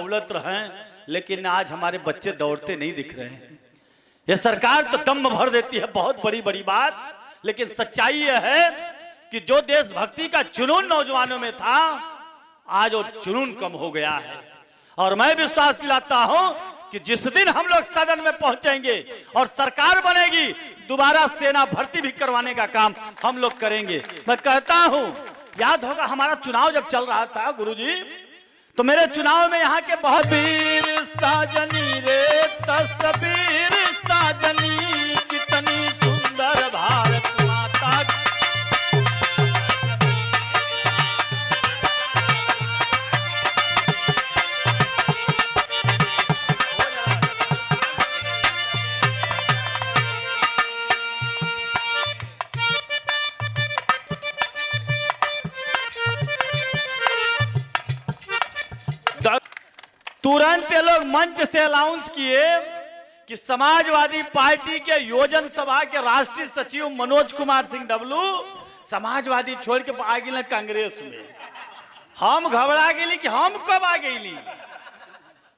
दौलत रहे, लेकिन आज हमारे बच्चे दौड़ते नहीं दिख रहे हैं। ये सरकार तो दम भर देती है, बहुत बड़ी बड़ी बात, लेकिन सच्चाई यह है कि जो देशभक्ति का जुनून नौजवानों में था, आज वो जुनून कम हो गया है। और मैं विश्वास दिलाता हूं कि जिस दिन हम लोग सदन में पहुंचेंगे और सरकार बनेगी, दोबारा सेना भर्ती भी करवाने का काम हम लोग करेंगे। मैं कहता हूं, याद होगा हमारा चुनाव जब चल रहा था गुरुजी, तो मेरे चुनाव में यहाँ के बहुत वीर साजनी रे तस्वीर साजनी, कितनी सुंदर भारत माता। तुरंत ये लोग मंच से अनाउंस किए कि समाजवादी पार्टी के योजन सभा के राष्ट्रीय सचिव मनोज कुमार सिंह डब्लू समाजवादी छोड़ के आ गए कांग्रेस में। हम घबरा गए कि हम कब आ गई,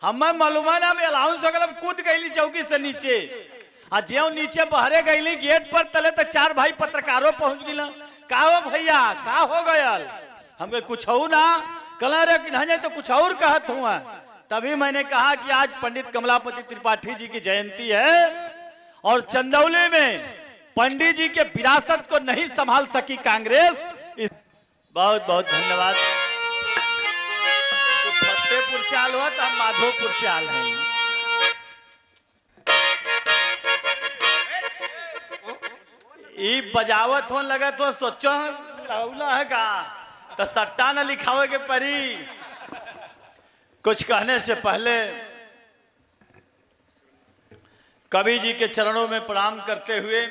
हमें मालूम ना, में अनाउंस हो गया, कूद गई चौकी से नीचे। आ जो नीचे बहरे गई गेट पर तले तो चार भाई पत्रकारों पहुंच गए। का हो भैया, का हो गयल? हमें कुछ हो ना कल रे कि नहीं तो कुछ और कहत हुआ। तभी मैंने कहा कि आज पंडित कमलापति त्रिपाठी जी की जयंती है और चंदौली में पंडित जी के विरासत को नहीं संभाल सकी कांग्रेस। बहुत बहुत धन्यवाद। तो फतेहपुर से आल हुआ तो हम माधोपुर से आल हैं। ये बजावत हो लगा तो सोचो है का तो सट्टा न लिखावे के परी। कुछ कहने से पहले कवि जी के चरणों में प्रणाम करते हुए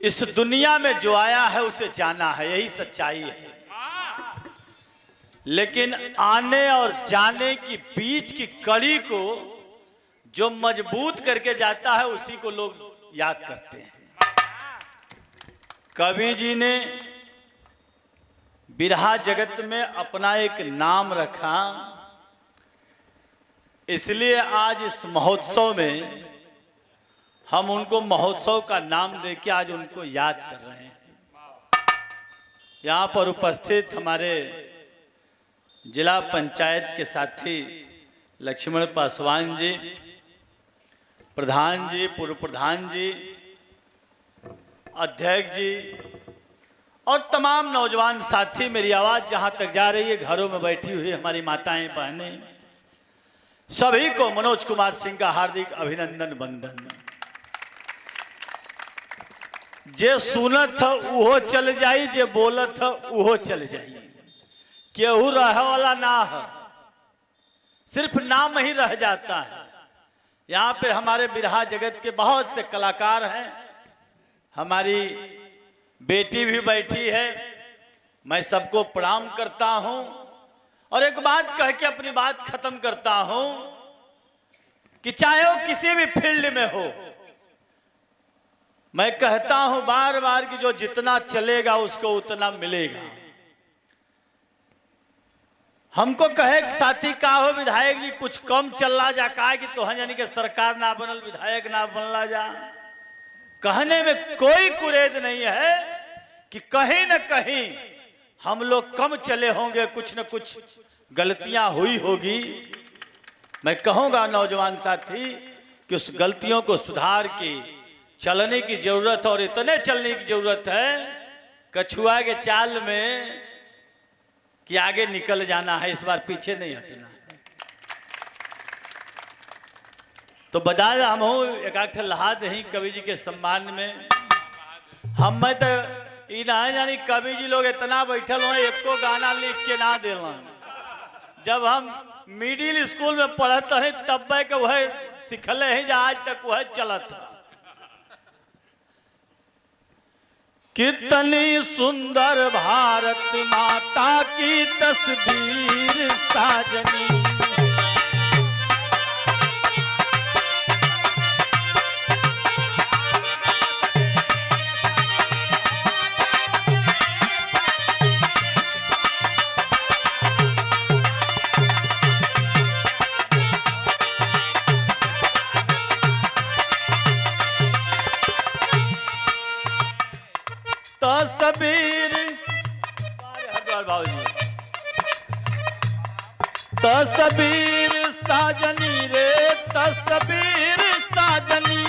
इस दुनिया में जो आया है उसे जाना है, यही सच्चाई है। लेकिन आने और जाने की बीच की कड़ी को जो मजबूत करके जाता है उसी को लोग याद करते हैं। कवि जी ने बिरहा जगत में अपना एक नाम रखा, इसलिए आज इस महोत्सव में हम उनको महोत्सव का नाम देके आज उनको याद कर रहे हैं। यहाँ पर उपस्थित हमारे जिला पंचायत के साथी लक्ष्मण पासवान जी, प्रधान जी, पूर्व प्रधान जी, अध्यक्ष जी और तमाम नौजवान साथी, मेरी आवाज जहां तक जा रही है घरों में बैठी हुई हमारी माताएं बहनें, सभी को मनोज कुमार सिंह का हार्दिक अभिनंदन वंदन। जे सुनत उहो चल जाई, जे बोलत उहो चल जाई, केहू रह वाला ना है, सिर्फ नाम ही रह जाता है। यहाँ पे हमारे बिरहा जगत के बहुत से कलाकार हैं, हमारी बेटी भी बैठी है, मैं सबको प्रणाम करता हूं और एक बात कह के अपनी बात खत्म करता हूं कि चाहे वो किसी भी फील्ड में हो, मैं कहता हूं बार बार कि जो जितना चलेगा उसको उतना मिलेगा। हमको कहे साथी का हो विधायक जी कुछ कम चलना जा, कहा कि तो यानी कि सरकार ना बनल विधायक ना बनला जा। कहने में कोई कुरेद नहीं है कि कहीं न कहीं हम लोग कम चले होंगे, कुछ न कुछ गलतियां हुई होगी। मैं कहूंगा नौजवान साथी कि उस गलतियों को सुधार के चलने की जरूरत और इतने चलने की जरूरत है कछुआ के चाल में कि आगे निकल जाना है, इस बार पीछे नहीं हटना है। तो बता हम एक आठ लहा दही कवि जी के सम्मान में। हम मैं तो यानी कवि जी लोग इतना बैठल हो, एको गाना लिख के ना देला। जब हम मिडिल स्कूल में पढ़ते हैं तब के वह सिखले हैं, जो आज तक वह चलत है। कितनी सुंदर भारत माता की तस्वीर साजनी, तस्वीर साजनी रे तस्वीर साजनी,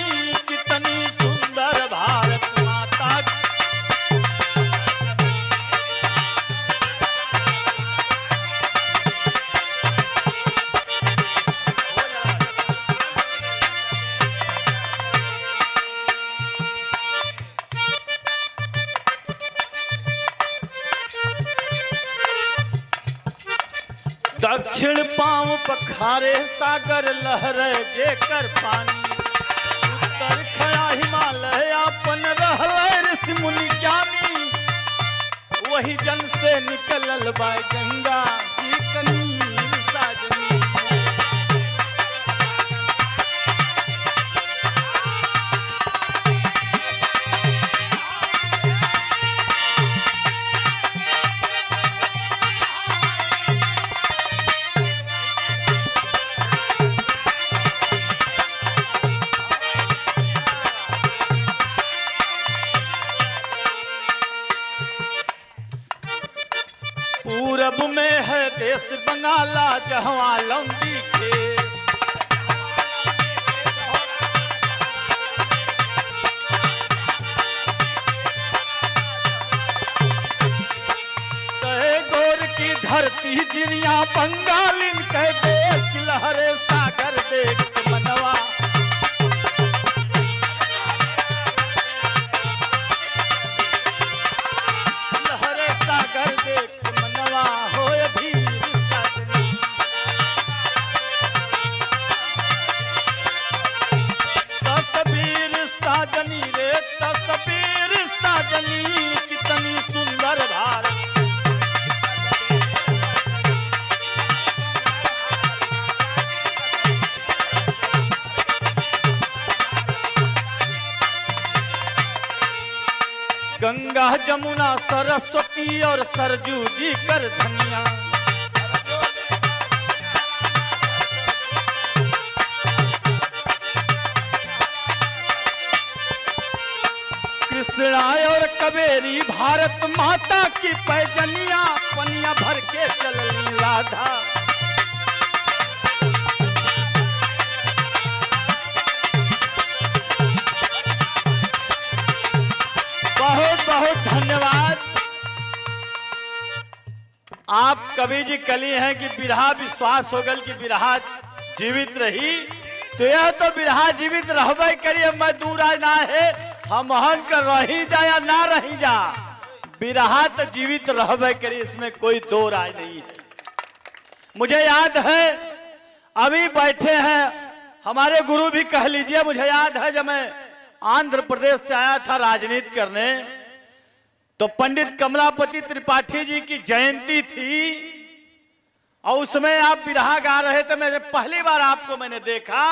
कितनी सुंदर भारत माता। दक्षिण पांव पखारे सागर लहरे जेकर पानी, उत्तर खड़ा हिमालय अपन रहले ऋषि मुनि ज्ञानी। वही जन से निकलल बा गंगा की कनीर साजनी। पूरब में है देश बंगाला जहाँ लंबी खेत, कहे गोर की धरती जिनिया बंगालिन कहे देश की लहरे सागर देख के मनवा। लहरे सागर देख होय धीर साजनी। तस्वीर साजनी रे तस्वीर साजनी, कितनी सुंदर भारत। गंगा जमुना सरस्वती और सरजू जी कर धनिया, कृष्णा और कबेरी भारत माता की पैजनिया, पनिया भर के चलनी राधा। बहुत बहुत धन्यवाद। आप कवि जी कली हैं कि बिरहा विश्वास हो गल कि बिरहा जीवित रही, तो यह तो बिरहा जीवित रहबे करिए। मैं दूर आज ना है हम हन कर रही जा या ना रही जा, बिरहा तो जीवित रहबे करिए, इसमें कोई दो राय नहीं है। मुझे याद है अभी बैठे हैं हमारे गुरु भी कह लीजिए, मुझे याद है जब मैं आंध्र प्रदेश से आया था राजनीति करने, तो पंडित कमलापति त्रिपाठी जी की जयंती थी और उसमें आप बिरहा गा रहे थे। मेरे पहली बार आपको मैंने देखा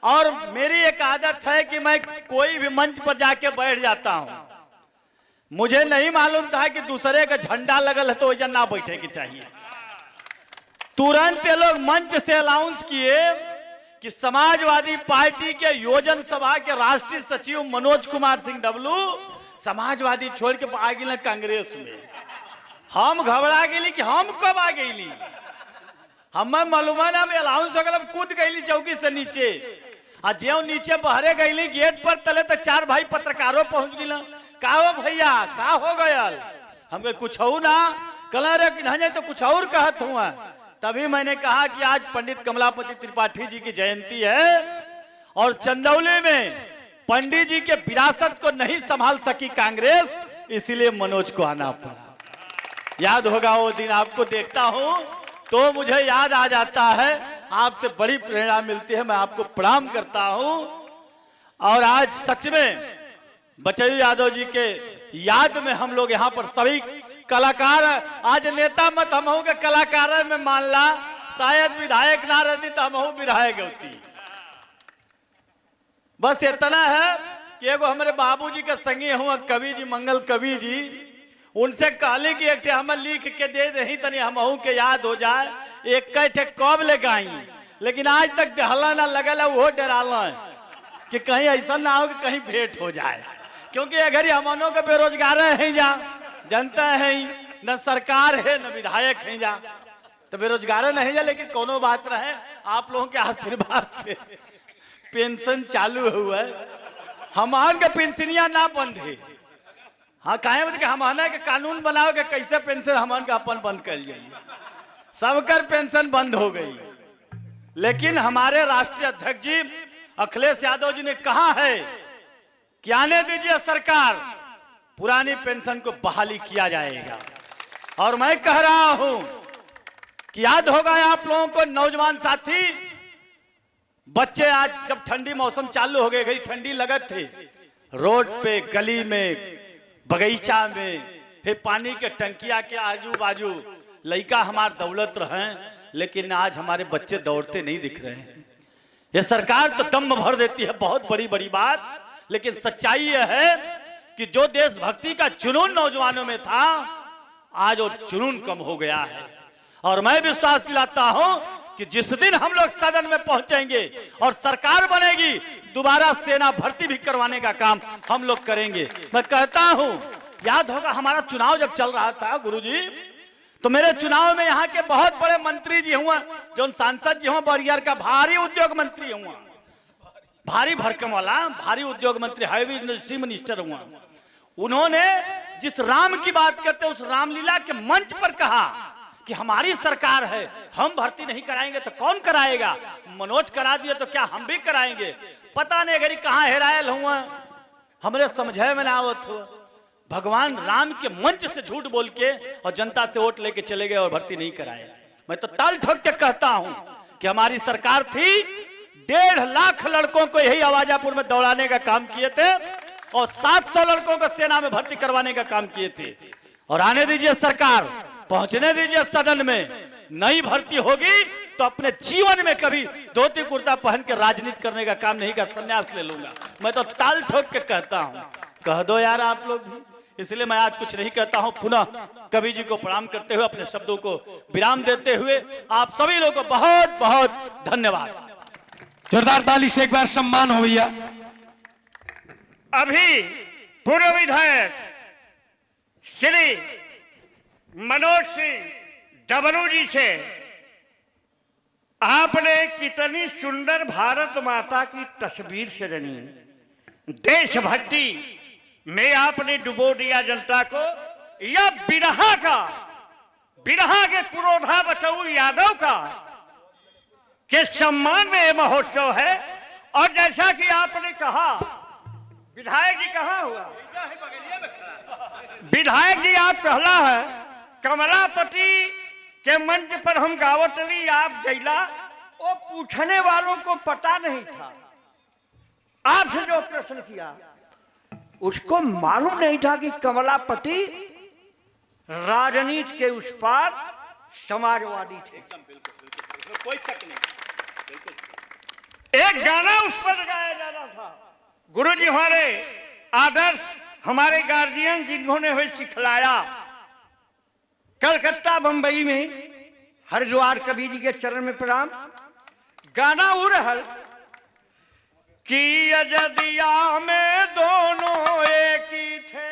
और मेरी एक आदत है कि मैं कोई भी मंच पर जाके बैठ जाता हूं। मुझे नहीं मालूम था कि दूसरे का झंडा लगल है तो वजह ना बैठे की चाहिए। तुरंत ये लोग मंच से अनाउंस किए कि समाजवादी पार्टी के योजन सभा के राष्ट्रीय सचिव मनोज कुमार सिंह डब्लू समाजवादी छोड़ के आ गए कांग्रेस में। हम घबरा गई कि हम कब आ गई, हमें मालूम ना में अनाउंस हो गया, कूद गई चौकी से नीचे आ ज्यो नीचे बहरे गई गेट पर तले तो चार भाई पत्रकारों पहुंच गए। का हो भैया का हो गयल, हमके कुछ हो ना कल रे कि नहीं तो कुछ और कहत हुआ। तभी मैंने कहा कि आज पंडित कमलापति त्रिपाठी जी की जयंती है और चंदौली में पंडित जी के विरासत को नहीं संभाल सकी कांग्रेस, इसीलिए मनोज को आना पड़ा। याद होगा वो दिन, आपको देखता हूं तो मुझे याद आ जाता है, आपसे बड़ी प्रेरणा मिलती है, मैं आपको प्रणाम करता हूं। और आज सच में बचेऊ यादव जी के याद में हम लोग यहाँ पर सभी कलाकार, आज नेता मत हम के कलाकार में मान ला, शायद विधायक ना रहती तो हम विधायक होती। बस इतना है कि एगो हमारे बाबूजी के संगी हुआ कवि जी, मंगल कवि जी, उनसे कहली कि एक हम लिख के दे दही तनी हमहू के याद हो जाए, एक ठे कब ले गाई, लेकिन आज तक दहला ना लगल है, वो डराला कि कहीं ऐसा ना हो कि कहीं भेंट हो जाए, क्योंकि अगर हमनों के बेरोजगार है जा, जनता है न सरकार है न विधायक है जा। तो बेरोजगार नहीं है, लेकिन कोनो बात रहे, आप लोगों के आशीर्वाद से पेंशन चालू हुआ है। हमार के पेंशनिया ना बंद है। हाँ काहे मतलब हमारा के कानून बनाओ के कैसे पेंशन हमार का अपन बंद कर जाइए, सबकर पेंशन बंद हो गई। लेकिन हमारे राष्ट्रीय अध्यक्ष जी अखिलेश यादव जी ने कहा है कि आने दीजिए सरकार, पुरानी पेंशन को बहाली किया जाएगा। और मैं कह रहा हूं कि याद होगा आप लोगों को, नौजवान साथी बच्चे आज जब ठंडी मौसम चालू हो गई, ठंडी लगत थे, रोड पे गली में बगीचा में हे पानी के टंकिया के आजू बाजू लड़का हमारे दौलत रहे, लेकिन आज हमारे बच्चे दौड़ते नहीं दिख रहे हैं। ये सरकार तो दम भर देती है, बहुत बड़ी बड़ी बात, लेकिन सच्चाई यह है कि जो देशभक्ति का जुनून नौजवानों में था, आज वो जुनून कम हो गया है। और मैं विश्वास दिलाता हूं कि जिस दिन हम लोग सदन में पहुंचेंगे और सरकार बनेगी, दोबारा सेना भर्ती भी करवाने का काम हम लोग करेंगे। मैं कहता हूं, याद होगा हमारा चुनाव जब चल रहा था गुरुजी, तो मेरे चुनाव में यहाँ के बहुत बड़े मंत्री जी हुआ, जो सांसद जी हुआ, बरियार का भारी उद्योग मंत्री हुआ, भारी भरकम वाला भारी उद्योग मंत्री, हैवी इंडस्ट्री मिनिस्टर हुआ। उन्होंने जिस राम की बात करते उस रामलीला के मंच पर कहा कि हमारी सरकार है, हम भर्ती नहीं कराएंगे तो कौन कराएगा, मनोज करा दिए तो क्या हम भी कराएंगे। पता नहीं घड़ी कहाँ हेरायल हुआ, हमरे समझे में ना आवत हुआ। भगवान राम के मंच से झूठ बोल के और जनता से वोट लेके चले गए और भर्ती नहीं कराए। मैं तो ताल ठोक के कहता हूं कि हमारी सरकार थी, 1.5 लाख लड़कों को यही आवाजापुर में दौड़ाने का काम किए थे और 700 लड़कों को सेना में भर्ती करवाने का काम किए थे। और आने दीजिए सरकार, पहुंचने दीजिए सदन में, नई भर्ती होगी तो अपने जीवन में कभी धोती कुर्ता पहन के राजनीति करने का काम नहीं कर, संन्यास ले लूंगा। मैं तो ताल ठोक के कहता हूं, कह दो यार आप लोग भी। इसलिए मैं आज कुछ नहीं कहता हूं, पुनः कवि जी को प्रणाम करते हुए अपने शब्दों को विराम देते हुए आप सभी लोगों को बहुत बहुत धन्यवाद। जोरदार ताली से एक बार सम्मान हो भैया। अभी पूर्व विधायक श्री मनोज सिंह डबलू जी से आपने कितनी सुंदर भारत माता की तस्वीर सजनी, देशभक्ति में आपने डुबो दिया जनता को। यह बिरहा के पुरोधा बचऊ यादव का के सम्मान में यह महोत्सव है। और जैसा कि आपने कहा, विधायक जी कहाँ हुआ, विधायक जी आप कहला है कमलापति के मंच पर हम गावतली आप गैला, वो पूछने वालों को पता नहीं था। आपसे जो प्रश्न किया उसको मालूम नहीं था कि कमलापति राजनीति के उस पार समाजवादी थे। कोई शक नहीं। एक गाना उस पर गाया जा रहा था। गुरुजी हमारे आदर्श, हमारे गार्जियन जिन्होंने हुए सिखलाया, कलकत्ता बंबई में हरिद्वार कबीर जी के चरण में प्रणाम। गाना वो रहल कि अजदिया में दोनों एक ही थे,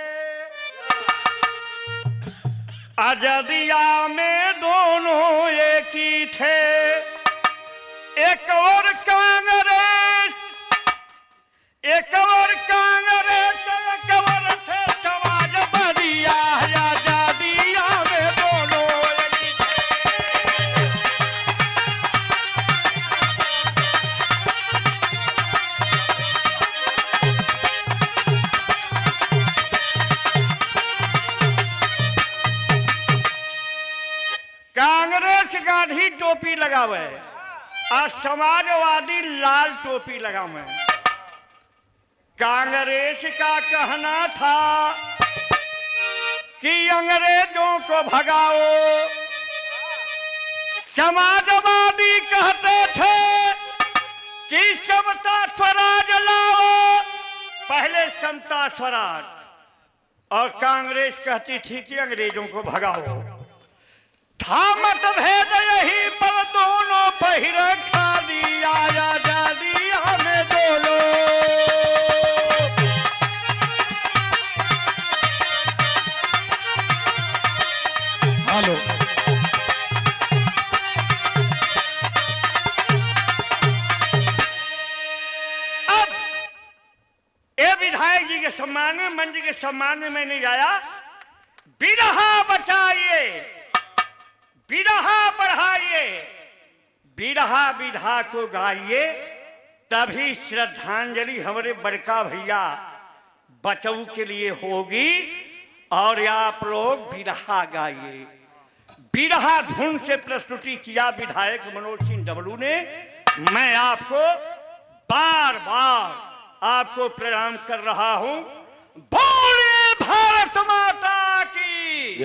अजदिया में दोनों एक ही थे, एक और कांग्रेस, एक और कांग्रेस, एक और थे समाजवादिया, आजादिया में दोनों एक ही थे। कांग्रेस गाढ़ी टोपी लगावे और समाजवादी लाल टोपी लगावे। कांग्रेस का कहना था कि अंग्रेजों को भगाओ, समाजवादी कहते थे कि समता स्वराज लाओ, पहले समता स्वराज, और कांग्रेस कहती थी कि अंग्रेजों को भगाओ। था मतभेद यही पर दोनों पहिरे खादी, आजादी हमें दोनों। हेलो सम्मान में, मंच के सम्मान में मैं नहीं गाया। बिरहा बचाइए, बिरहा बढ़ाइए, बिरहा विधा को गाइए, तभी श्रद्धांजलि हमारे बड़का भैया बचऊ के लिए होगी। और आप लोग बिरहा गाइए। बिरहा धुन से प्रस्तुति किया विधायक मनोज सिंह डबलू ने। मैं आपको बार बार आपको प्रणाम कर रहा हूं। बोलिए भारत माता की।